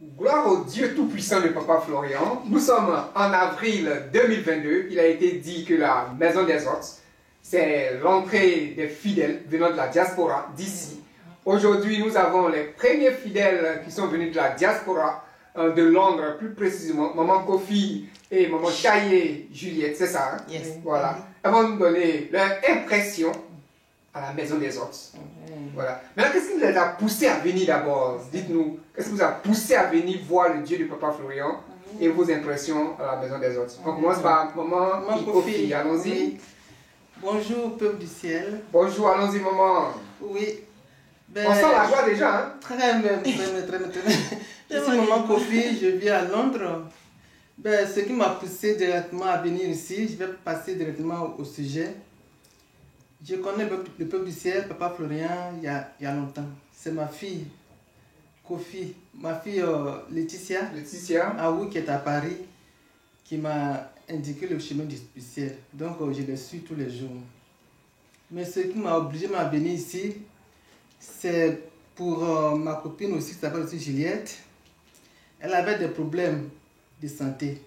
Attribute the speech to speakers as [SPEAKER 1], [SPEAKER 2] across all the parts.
[SPEAKER 1] Gloire au Dieu Tout-Puissant de Papa Florian. Nous sommes en avril 2022. Il a été dit que la Maison des Hôtes, c'est l'entrée des fidèles venant de la diaspora d'ici. Aujourd'hui, nous avons les premiers fidèles qui sont venus de la diaspora de Londres, plus précisément, Maman Kofi et Maman Chaye Juliette, c'est ça, hein?
[SPEAKER 2] Yes.
[SPEAKER 1] Voilà. Elles vont nous donner leur impression à la Maison des Hôtes. Voilà. Maintenant, qu'est-ce qui vous a poussé à venir d'abord? Dites-nous, qu'est-ce qui vous a poussé à venir voir le Dieu de Papa Florian et vos impressions à la Maison des Hôtes? On commence par Maman Kofi, allons-y.
[SPEAKER 3] Oui. Bonjour, peuple du ciel.
[SPEAKER 1] Bonjour, allons-y, maman.
[SPEAKER 3] Oui. Ben,
[SPEAKER 1] On sent la joie déjà, hein?
[SPEAKER 3] Très bien. Je suis Maman Kofi, je vis à Londres. Ben, ce qui m'a poussé directement à venir ici, je vais passer directement au sujet. Je connais le peuple du ciel, Papa Florian, il y a longtemps. C'est ma fille, Kofi, ma fille Laetitia, qui est à Paris, qui m'a indiqué le chemin du ciel. Donc, je le suis tous les jours. Mais ce qui m'a obligé à venir ici, c'est pour ma copine aussi, qui s'appelle aussi Juliette. Elle avait des problèmes de santé.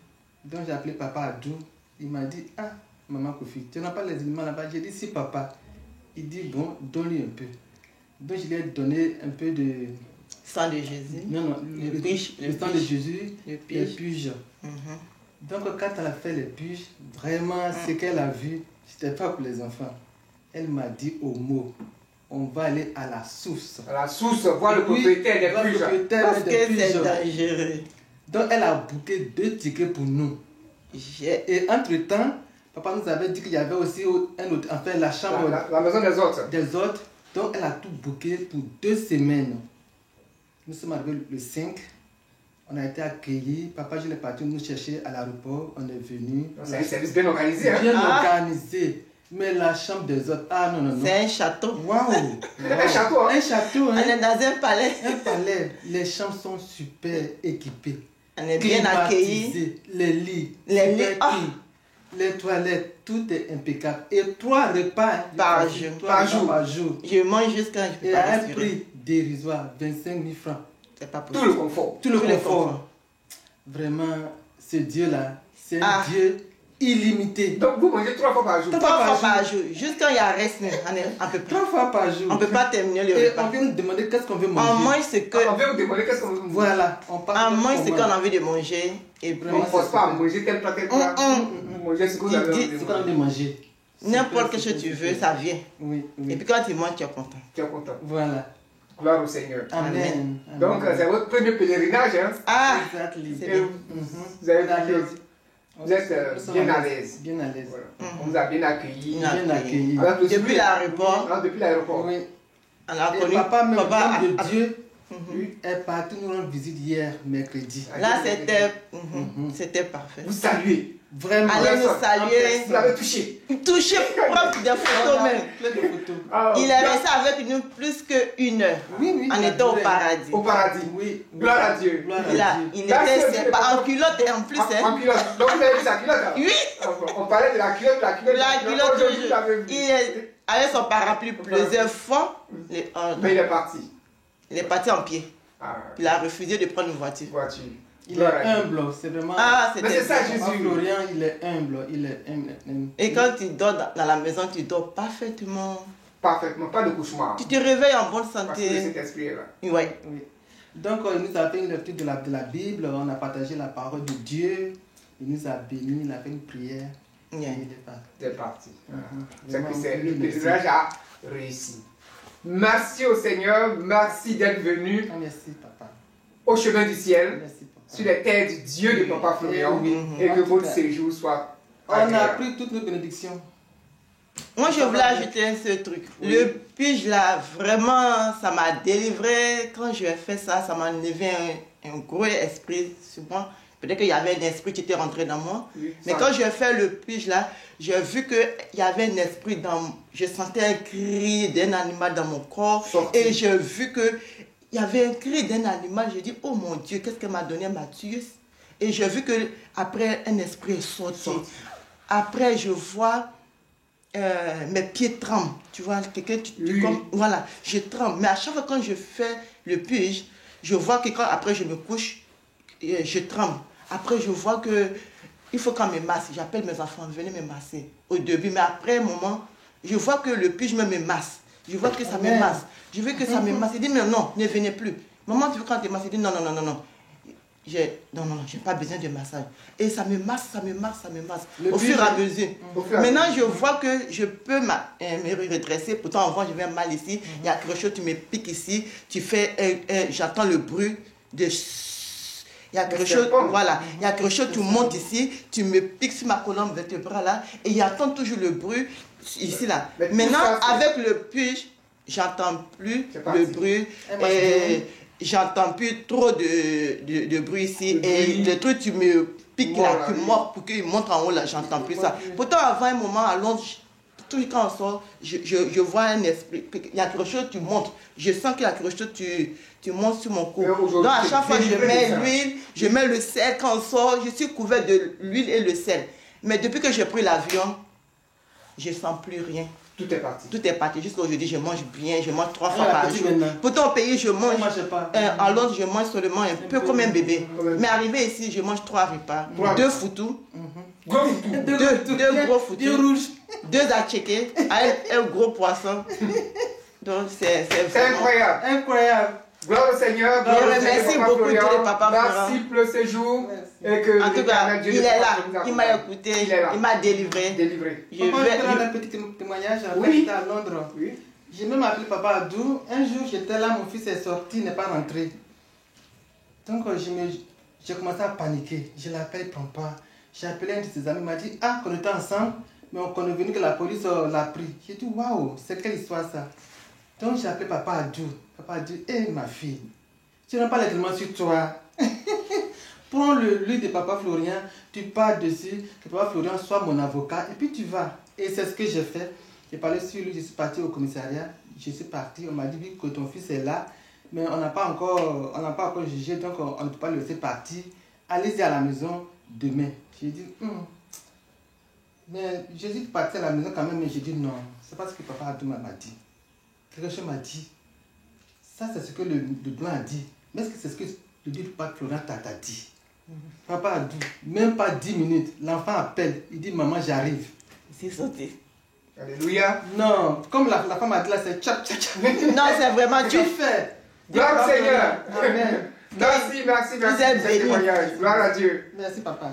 [SPEAKER 3] Donc, j'ai appelé Papa Adou. Il m'a dit, ah, Maman Kofi, tu n'as pas les éléments là-bas? J'ai dit, si, papa. Il dit, bon, donne-lui un peu. Donc, je lui ai donné un peu de...
[SPEAKER 2] Sang de Jésus.
[SPEAKER 3] Non, le sang de Jésus, les puges. Donc, quand elle a fait les puges, vraiment, ce qu'elle a vu, c'était pas pour les enfants. Elle m'a dit au mot, on va aller à la source.
[SPEAKER 1] À la source, voir le propriétaire des puges.
[SPEAKER 2] Parce que c'est dangereux.
[SPEAKER 3] Donc, elle a booké 2 tickets pour nous. Et entre-temps, papa nous avait dit qu'il y avait aussi la chambre.
[SPEAKER 1] La maison des hôtes.
[SPEAKER 3] Donc, elle a tout booké pour 2 semaines. Nous sommes arrivés le 5. On a été accueillis. Papa, je l'ai parti nous chercher à l'aéroport. On est venu.
[SPEAKER 1] C'est un service bien organisé. Hein?
[SPEAKER 3] Bien organisé. Mais la chambre des hôtes, ah non.
[SPEAKER 2] C'est un château.
[SPEAKER 3] Waouh!
[SPEAKER 1] Un château, hein?
[SPEAKER 3] Un château, hein?
[SPEAKER 2] On est dans un palais.
[SPEAKER 3] Un palais. Les chambres sont super équipées.
[SPEAKER 2] On est bien accueillis.
[SPEAKER 3] Les lits. Les toilettes, tout est impeccable. Et 3 repas
[SPEAKER 2] par jour. Je mange jusqu'à je peux
[SPEAKER 3] et
[SPEAKER 2] pas
[SPEAKER 3] à un
[SPEAKER 2] respirer.
[SPEAKER 3] prix dérisoire, 25 000 francs.
[SPEAKER 2] C'est pas possible.
[SPEAKER 1] Tout le confort.
[SPEAKER 3] Tout le confort. Vraiment, ce Dieu-là, c'est un Dieu illimité.
[SPEAKER 1] Donc vous mangez 3 fois par jour?
[SPEAKER 2] 3 fois par jour. Juste quand il y a reste, on peut pas.
[SPEAKER 3] 3 fois par jour.
[SPEAKER 2] On peut pas terminer le repas.
[SPEAKER 3] Et on vient nous demander qu'est-ce qu'on veut manger.
[SPEAKER 2] On mange ce que...
[SPEAKER 1] On vient vous demander qu'est-ce qu'on veut manger.
[SPEAKER 3] Voilà.
[SPEAKER 2] On mange ce qu'on a envie de manger. Et puis...
[SPEAKER 1] On ne force pas à manger tel plat, tel plat. Manger ce que vous avez envie de manger.
[SPEAKER 2] N'importe ce que tu veux, ça vient.
[SPEAKER 3] Oui.
[SPEAKER 2] Et puis quand tu manges, tu es content.
[SPEAKER 1] Tu es content.
[SPEAKER 3] Voilà.
[SPEAKER 1] Gloire au Seigneur.
[SPEAKER 3] Amen.
[SPEAKER 1] Donc c'est votre premier pèlerinage, hein?
[SPEAKER 2] Ah,
[SPEAKER 3] exactement.
[SPEAKER 2] c'est bien.
[SPEAKER 1] Vous avez vous êtes bien à l'aise.
[SPEAKER 3] Bien à l'aise.
[SPEAKER 1] Voilà. On vous a bien accueillis.
[SPEAKER 3] Bien accueillis.
[SPEAKER 2] Depuis l'aéroport.
[SPEAKER 1] Depuis l'aéroport.
[SPEAKER 3] Oui.
[SPEAKER 2] On a
[SPEAKER 3] Et
[SPEAKER 2] connu
[SPEAKER 3] papa, même
[SPEAKER 2] papa
[SPEAKER 3] de Dieu, est parti nous rendre visite hier, mercredi.
[SPEAKER 2] Là, c'était parfait.
[SPEAKER 1] Vous saluez.
[SPEAKER 3] Vraiment.
[SPEAKER 2] Allez nous saluer.
[SPEAKER 1] Vous l'avez touché.
[SPEAKER 2] Touché, prendre des photos même.
[SPEAKER 3] Plein de photos.
[SPEAKER 2] Il est resté avec nous plus qu'une heure.
[SPEAKER 3] Oui.
[SPEAKER 2] On était au paradis.
[SPEAKER 1] Au paradis.
[SPEAKER 3] Oui.
[SPEAKER 1] Gloire à Dieu.
[SPEAKER 2] Il était sympa, en culotte et en plus.
[SPEAKER 1] En culotte. Donc vous avez vu sa culotte?
[SPEAKER 2] Oui.
[SPEAKER 1] On parlait de la culotte,
[SPEAKER 2] La culotte,
[SPEAKER 1] aujourd'hui, vous l'avez vu.
[SPEAKER 2] il est avec son parapluie plusieurs fois.
[SPEAKER 1] Mais il est parti.
[SPEAKER 2] Il est parti en pied. Il a refusé de prendre une voiture.
[SPEAKER 3] Il est humble, c'est vraiment.
[SPEAKER 1] Mais c'est ça, Jésus.
[SPEAKER 3] Florian, il est humble.
[SPEAKER 2] Et quand tu dors dans la maison, tu dors parfaitement.
[SPEAKER 1] Parfaitement, pas de cauchemar.
[SPEAKER 2] Tu te réveilles en bonne santé.
[SPEAKER 1] Parce que cet esprit est là.
[SPEAKER 2] Oui.
[SPEAKER 3] Donc, il nous a fait une lecture de la Bible, on a partagé la parole de Dieu, il nous a bénis, il a fait une prière.
[SPEAKER 2] Yeah.
[SPEAKER 3] Et il est parti.
[SPEAKER 1] C'est parti.
[SPEAKER 3] Vraiment,
[SPEAKER 1] Le pèlerinage a réussi. Merci au Seigneur, merci d'être venu
[SPEAKER 3] Merci, papa.
[SPEAKER 1] au chemin du ciel,
[SPEAKER 3] Merci, papa.
[SPEAKER 1] sur les terres du Dieu de Papa Florian, et que votre séjour soit
[SPEAKER 3] On a
[SPEAKER 1] agréable.
[SPEAKER 3] pris toutes nos bénédictions.
[SPEAKER 2] Moi, je voulais ajouter un seul truc. Le puge là, vraiment, ça m'a délivré. Quand je fait ça, ça m'a enlevé un gros esprit sur moi. Peut-être qu'il y avait un esprit qui était rentré dans moi.
[SPEAKER 1] Oui,
[SPEAKER 2] mais quand je fais le puge là, j'ai vu qu'il y avait un esprit dans... Je sentais un cri d'un animal dans mon corps. Et j'ai vu qu'il y avait un cri d'un animal. J'ai dit, oh mon Dieu, qu'est-ce qu'elle m'a donné, Mathieu? Et j'ai vu qu'après, un esprit est sorti. Après, je vois... mes pieds tremblent, tu vois, voilà, je tremble. Mais à chaque fois quand je fais le puge, Je vois que quand après je me couche, je tremble. Après, je vois que il faut qu'on me masse. J'appelle mes enfants, venez me masser. Au début, mais après un moment, je vois que le puge me masse. Je vois que ça me masse. Je veux que ça me masse. Il dit, mais non, ne venez plus. Maman, tu veux quand tu masses? Il dit, non, non, non, non, non. Non, j'ai pas besoin de massage. Et ça me masse, ça me masse, ça me masse. Au fur et à mesure. Maintenant, je vois que je peux me redresser. Pourtant, avant, j'avais mal ici. Il y a quelque chose, tu me piques ici. Tu fais, j'entends le bruit de... Il y a quelque chose, voilà, il y a quelque chose, tu montes ici, tu me piques sur ma colonne vertébrale là, et j'entends toujours le bruit ici là. Maintenant, avec le puge, j'entends plus le bruit, et j'entends plus trop de bruit ici, et le truc, tu me piques là, pour qu'il monte en haut là, j'entends plus ça. Pourtant, avant un moment, à Londres, toujours quand on sort, je vois un esprit, il y a quelque chose, tu montes, je sens qu'il y a quelque chose, tu montes sur mon cou. Donc à chaque fois, je mets l'huile, je mets le sel. Quand on sort, je suis couvert de l'huile et le sel. Mais depuis que j'ai pris l'avion, je ne sens plus rien.
[SPEAKER 1] Tout est parti.
[SPEAKER 2] Tout est parti. Jusqu'à aujourd'hui, je mange bien, je mange 3 fois par jour. Pourtant, au pays, je mange. En Londres, je mange seulement un peu comme un bébé. Mais arrivé ici, je mange 3 repas. 2 foutous. 2 gros foutous. 2 atchekés. Un gros poisson. Donc, c'est
[SPEAKER 1] incroyable.
[SPEAKER 3] Incroyable.
[SPEAKER 1] Gloire au Seigneur.
[SPEAKER 2] Merci beaucoup de Papa Florent.
[SPEAKER 1] Merci pour ce séjour. Et que
[SPEAKER 2] en tout cas, il est là. Il m'a écouté. Il m'a délivré.
[SPEAKER 3] Je vais faire un petit témoignage à Londres.
[SPEAKER 1] Oui.
[SPEAKER 3] J'ai même appelé Papa Adou. Un jour, j'étais là, mon fils est sorti, il n'est pas rentré. Donc, j'ai commencé à paniquer. Je l'appelle, il ne prend pas. J'ai appelé un de ses amis, il m'a dit, ah, qu'on était ensemble, mais qu'on est venu que la police l'a pris. J'ai dit, waouh, c'est quelle histoire ça? Donc, j'ai appelé Papa Adou. Papa a dit, hé ma fille, tu n'as pas l'élément sur toi. Prends le lit de Papa Florian, tu pars dessus, que Papa Florian soit mon avocat, et puis tu vas. Et c'est ce que j'ai fait. J'ai parlé sur lui, je suis parti au commissariat, je suis parti, on m'a dit oui, que ton fils est là, mais on n'a pas encore jugé, donc on ne peut pas le laisser partir. Allez-y à la maison demain. J'ai dit, mais j'ai dit de partir à la maison quand même, mais j'ai dit non, c'est pas ce que Papa Adou m'a dit. Quelque chose m'a dit. Ça, c'est ce que le blanc a dit. Mais est-ce que c'est ce que le dit Papa Florent t'a dit? Papa Adou, même pas 10 minutes, l'enfant appelle, il dit maman, j'arrive.
[SPEAKER 2] C'est sauté.
[SPEAKER 1] Alléluia.
[SPEAKER 3] Non, comme la femme a dit là, c'est tchap tchap tchap.
[SPEAKER 2] Non, c'est vraiment
[SPEAKER 3] tu fais.
[SPEAKER 1] Gloire au Seigneur.
[SPEAKER 3] Amen.
[SPEAKER 1] Merci pour ce témoignage. Gloire à Dieu.
[SPEAKER 3] Merci, papa.